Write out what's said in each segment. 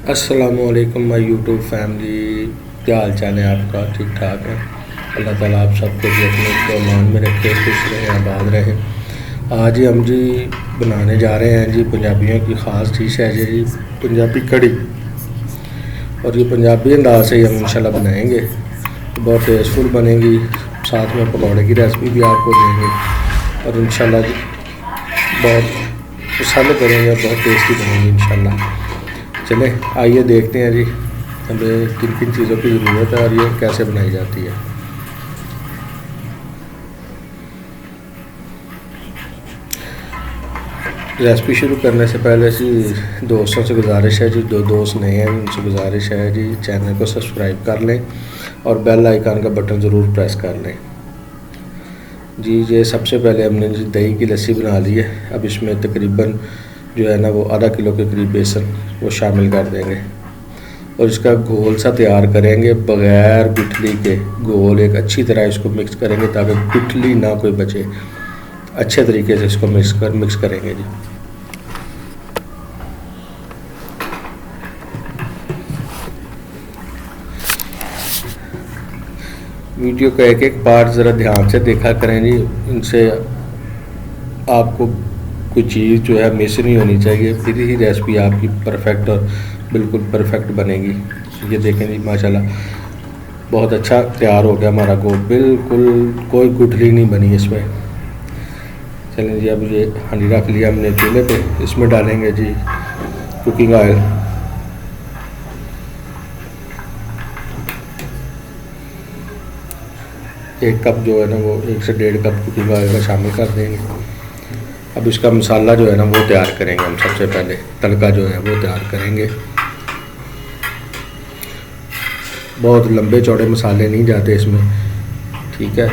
अस्सलामुअलैकुम my YouTube family. क्या हाल चाल है आपका? ठीक ठाक है। अल्लाह ताला आप सबको भी अपने ईमान में रखे, खुश रहे, आबाद रहे। आज ही हम जी बनाने जा रहे हैं जी पंजाबियों की ख़ास डिश है जी पंजाबी कड़ी। और ये पंजाबी अंदाज से ही हम इंशाल्लाह बनाएंगे, तो बहुत टेस्टफुल बनेगी। साथ में पकौड़े की रेसिपी भी आपको देंगे और इंशाल्लाह बहुत पसंद करेंगे, बहुत टेस्टी बनेगी इंशाल्लाह। चले आइए देखते हैं जी हमें किन किन चीज़ों की ज़रूरत है और ये कैसे बनाई जाती है। रेसिपी शुरू करने से पहले जी दोस्तों से गुजारिश है जी, जो दोस्त नए हैं उनसे गुजारिश है जी चैनल को सब्सक्राइब कर लें और बेल आइकन का बटन ज़रूर प्रेस कर लें जी। ये सबसे पहले हमने जी दही की लस्सी बना ली है। अब इसमें तकरीबन जो है ना वो आधा किलो के करीब बेसन वो शामिल कर देंगे और इसका घोल सा तैयार करेंगे बग़ैर गुठली के। घोल एक अच्छी तरह इसको मिक्स करेंगे ताकि गुठली ना कोई बचे। अच्छे तरीके से इसको मिक्स करेंगे जी। वीडियो का एक एक पार्ट ज़रा ध्यान से देखा करें जी, इनसे आपको कोई चीज़ जो है मिस नहीं होनी चाहिए, फिर ही रेसिपी आपकी परफेक्ट और बिल्कुल परफेक्ट बनेगी। ये देखें जी माशाल्लाह बहुत अच्छा तैयार हो गया हमारा गोल, बिल्कुल कोई गुठली नहीं बनी इसमें। चलें जी अब ये हांडी रख लिया हमने चूल्हे पे। इसमें डालेंगे जी कुकिंग ऑयल। एक कप जो है ना वो 1 से 1.5 कप कुकिंग ऑयल का शामिल कर देंगे। अब इसका मसाला जो है ना वो तैयार करेंगे हम। सबसे पहले तड़का जो है वो तैयार करेंगे। बहुत लंबे चौड़े मसाले नहीं जाते इसमें, ठीक है।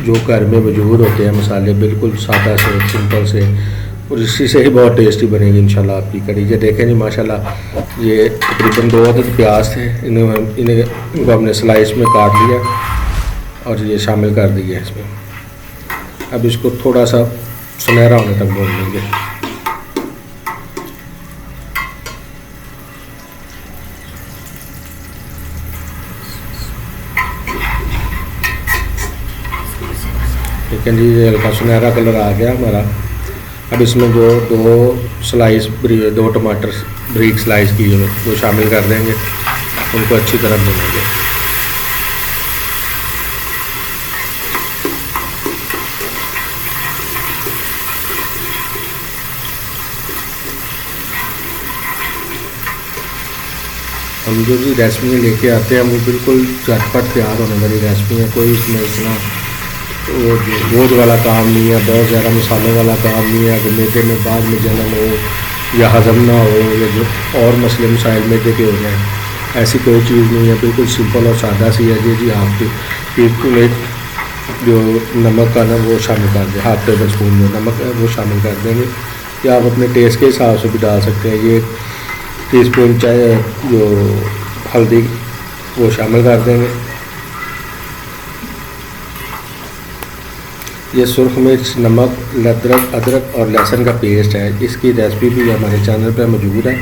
जो घर में मौजूद होते हैं मसाले बिल्कुल सादा से सिंपल से, और इसी से ही बहुत टेस्टी बनेगी इंशाल्लाह आपकी कड़ी। ये देखें जी माशाल्लाह ये तकरीबन 2 अदद प्याज थे, इनको हमने स्लाइस में काट लिया और ये शामिल कर दिए इसमें। अब इसको थोड़ा सा सुनहरा होने तक भून लेंगे। ठीक है जी, ये हल्का सुनहरा कलर आ गया हमारा। अब इसमें जो 2 टमाटर बारीक स्लाइस किए हुए वो शामिल कर देंगे, उनको अच्छी तरह भूनेंगे। हम जो भी रेसिपी लेके आते हैं वो बिल्कुल झटपट तैयार होने वाली रेसिपी है। कोई इसमें इतना वो बोझ वाला काम नहीं है, बहुत ज़्यादा मसालों वाला काम नहीं है कि मैदे में बाद में जलन हो या हज़म ना हो या जो और मसले मसाइल मैदे के हो जाए, ऐसी कोई चीज़ नहीं है। बिल्कुल सिंपल और सादा सी है जी। आपकी बिल्कुल एक जो नमक का ना वो शामिल कर दें, ½ टेबल स्पून जो नमक है वो शामिल कर देंगे, या आप अपने टेस्ट के हिसाब से भी डाल सकते हैं। ये टीस्पून चाय जो हल्दी वो शामिल कर देंगे। ये सुरख मिर्च, नमक, अदरक और लहसुन का पेस्ट है। इसकी रेसिपी भी हमारे चैनल पर मौजूद है।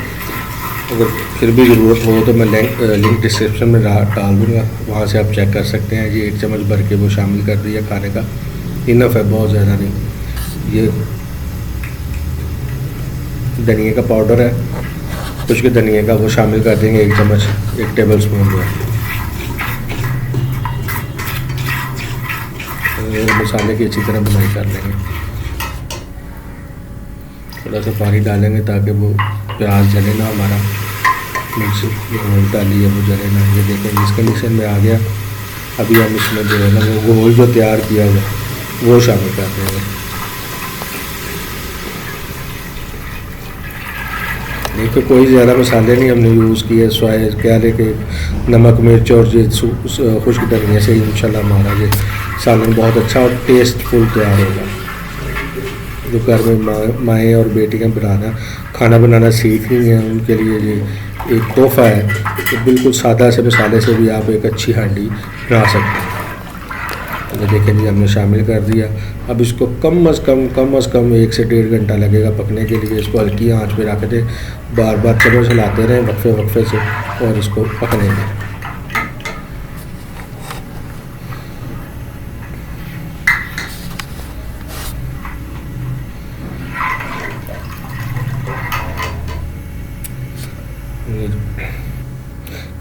अगर फिर भी ज़रूरत हो तो मैं लिंक डिस्क्रिप्शन में डाल दूँगा, वहाँ से आप चेक कर सकते हैं। ये 1 चम्मच भर के वो शामिल कर दिया खाने का, इनफ है, बहुत ज़्यादा नहीं। ये धनिया का पाउडर है, खुश्क धनिया का वो शामिल कर देंगे 1 चम्मच, 1 टेबल स्पून जो है। मसाले की अच्छी तरह बुनाई कर लेंगे। थोड़ा सा पानी डालेंगे ताकि वो प्याज जले ना, हमारा मिर्च डाली है वो जले ना। ये देखें इस कंडीशन में आ गया। अभी हम इसमें जो है ना वो घोल जो तैयार किया हुआ वो शामिल कर देंगे। देखिए कोई ज़्यादा मसाले नहीं हमने यूज़ किए, स्वाय क्या लेके नमक मिर्च और ये खुश्क धनिया से इंशाल्लाह हमारा ये सालन बहुत अच्छा और टेस्टफुल तैयार होगा। जो घर में माएँ और बेटियाँ खाना बनाना सीख रही हैं उनके लिए ये एक तोहफ़ा है। तो बिल्कुल सादा से मसाले से भी आप एक अच्छी हांडी बना सकते हैं। ये देखें जी हमने शामिल कर दिया। अब इसको कम अज़ कम 1 से 1.5 घंटा लगेगा पकने के लिए। इसको हल्की आंच पे रख दें, बार बार चम्मच हिलाते रहें वक्फे से और इसको पकने दें।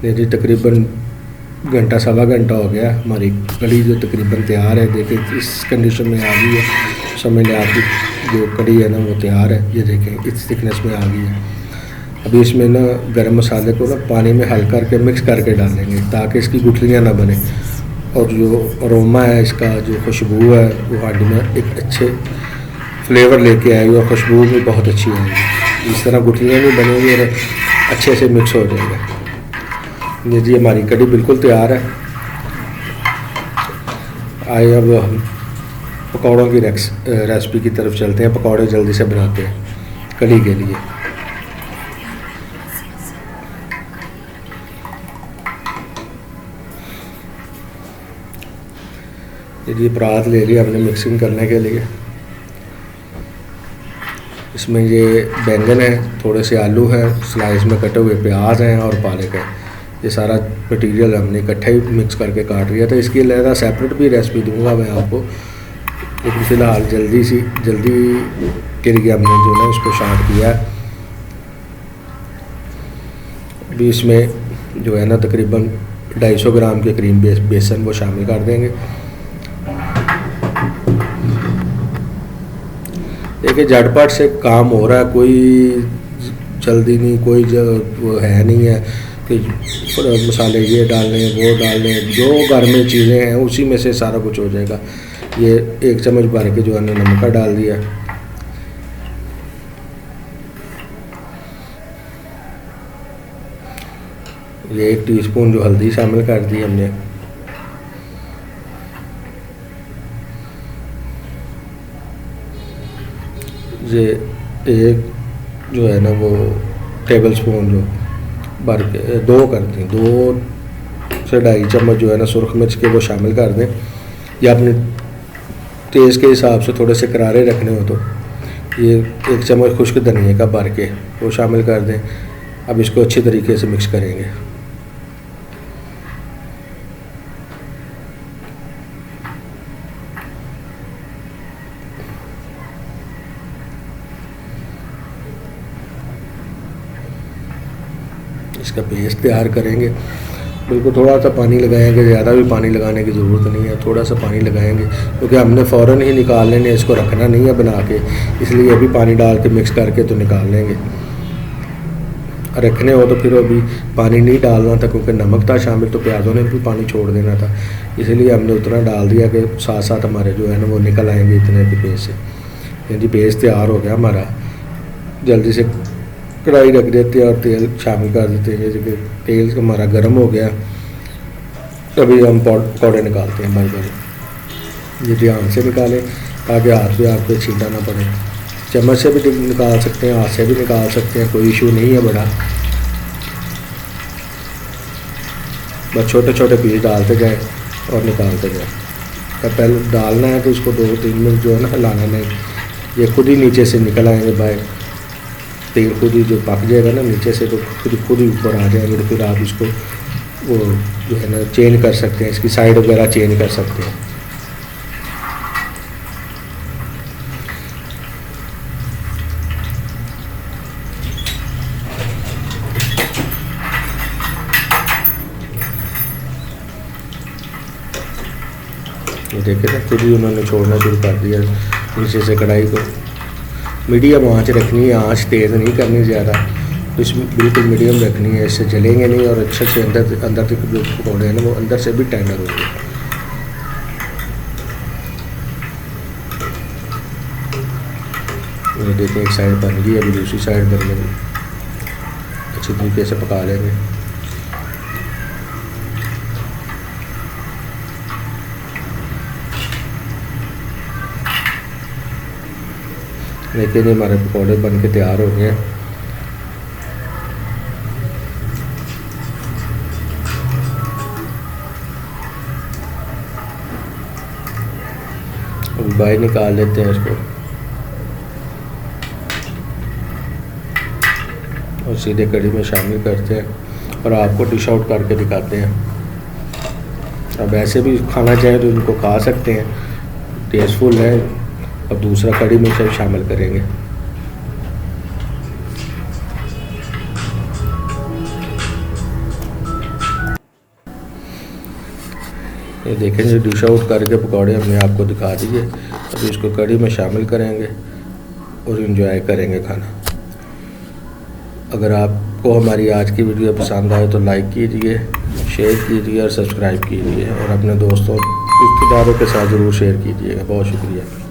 ये जी तकरीबन घंटा सवा घंटा हो गया, हमारी कड़ी जो तकरीबन तैयार है। देखिए इस कंडीशन में आ गई है, समझ लें आपकी जो कड़ी है ना वो तैयार है। ये देखें इस थिकनेस में आ गई है। अभी इसमें ना गरम मसाले को ना पानी में हल करके मिक्स करके डालेंगे ताकि इसकी गुठलियाँ ना बने, और जो अरोमा है इसका, जो खुशबू है वो हांडी में एक अच्छे फ्लेवर लेके आएगी और खुशबू भी बहुत अच्छी आएगी। इस तरह गुठलियाँ भी बनेंगी और अच्छे से मिक्स हो जाएगा। ये जी हमारी कड़ी बिल्कुल तैयार है। आइए अब हम पकौड़ों की रेसिपी की तरफ चलते हैं। पकौड़े जल्दी से बनाते हैं कड़ी के लिए। ये परात ले लिया हमने मिक्सिंग करने के लिए। इसमें ये बैंगन है, थोड़े से आलू हैं, स्लाइस में कटे हुए प्याज हैं और पालक है। ये सारा मटेरियल हमने इकट्ठा ही मिक्स करके काट लिया था। इसकी अलग सेपरेट भी रेसिपी दूंगा मैं आपको, लेकिन फ़िलहाल जल्दी के लिए हमने जो है उसको शार्ट किया है। अभी इसमें जो है ना तकरीबन 250 ग्राम के करीब बेसन वो शामिल कर देंगे। देखिए झटपट से काम हो रहा है, कोई जल्दी नहीं, कोई वो है नहीं है कि मसाले ये डालने वो डालने। जो घर में चीज़ें हैं उसी में से सारा कुछ हो जाएगा। ये 1 चम्मच भर के जो है ना नमक डाल दिया। ये 1 टीस्पून जो हल्दी शामिल कर दी हमने। ये एक जो है ना वो टेबल स्पून जो भर के 2 करते हैं, 2 से 2.5 चम्मच जो है ना सुरख मिर्च के वो शामिल कर दें। या अपने टेस्ट के हिसाब से थोड़े से करारे रखने हो तो ये 1 चम्मच खुश्क धनिया का भर के वो शामिल कर दें। अब इसको अच्छी तरीके से मिक्स करेंगे। इसका पेस्ट तैयार करेंगे। बिल्कुल थोड़ा सा पानी लगाएंगे, ज़्यादा भी पानी लगाने की ज़रूरत नहीं है, थोड़ा सा पानी लगाएंगे क्योंकि हमने फ़ौरन ही निकाल लेने, इसको रखना नहीं है बना के, इसलिए अभी पानी डाल के मिक्स करके तो निकाल लेंगे। रखने हो तो फिर अभी पानी नहीं डालना था क्योंकि नमक था शामिल, तो प्याज़ों ने भी पानी छोड़ देना था, इसलिए हमने उतना डाल दिया कि साथ साथ हमारे जो है ना वो निकल आएंगे इतने के पेस्ट से। जी पेस्ट तैयार हो गया हमारा। जल्दी से कढ़ाई रख देते हैं और तेल शामिल कर देते हैं। जैसे तेल हमारा गर्म हो गया, अभी हम पकौड़े निकालते हैं बारी बारी। ये ध्यान से निकालें ताकि हाथ पे आपको छींटा ना पड़े। चम्मच से भी निकाल सकते हैं, हाथ से भी निकाल सकते हैं, कोई इशू नहीं है बड़ा। बस छोटे छोटे पीस डालते जाए और निकालते जाए। तो पहले डालना है तो इसको 2-3 मिनट जो है ना हिलाना नहीं, ये खुद ही नीचे से निकल आएंगे बाहर। तेल खुद ही जो पक जाएगा ना नीचे से तो खुद ही ऊपर आ जाएंगे। तो फिर आप इसको वो जो है ना चेंज कर सकते हैं, इसकी साइड वगैरह चेंज कर सकते हैं। ये देखे ना खुद ही उन्होंने छोड़ना शुरू कर दिया नीचे से कढ़ाई को। मीडियम आंच रखनी है, आंच तेज़ नहीं करनी ज़्यादा, इसमें बिल्कुल मीडियम रखनी है, इससे जलेंगे नहीं और अच्छे से अंदर तक जो पकौड़े हैं ना वो अंदर से भी टेंडर होंगे। ये देखें एक साइड बन गई, अभी दूसरी साइड बनने में अच्छी तरीके से पका लेंगे। लेकिन हमारे पकौड़े बन के तैयार हो गए हैं। बाहर निकाल लेते हैं इसको और सीधे कढ़ी में शामिल करते हैं और आपको डिश आउट करके दिखाते हैं। अब ऐसे भी खाना चाहें तो इनको खा सकते हैं, टेस्टफुल है। और दूसरा कढ़ी में से शामिल करेंगे। ये देखें जो डिश आउट करके पकौड़े हमने आपको दिखा दिए। अब इसको कढ़ी में शामिल करेंगे और एंजॉय करेंगे खाना। अगर आपको हमारी आज की वीडियो पसंद आए तो लाइक कीजिए, शेयर कीजिए और सब्सक्राइब कीजिए और अपने दोस्तों रिश्तेदारों के साथ ज़रूर शेयर कीजिएगा। बहुत शुक्रिया।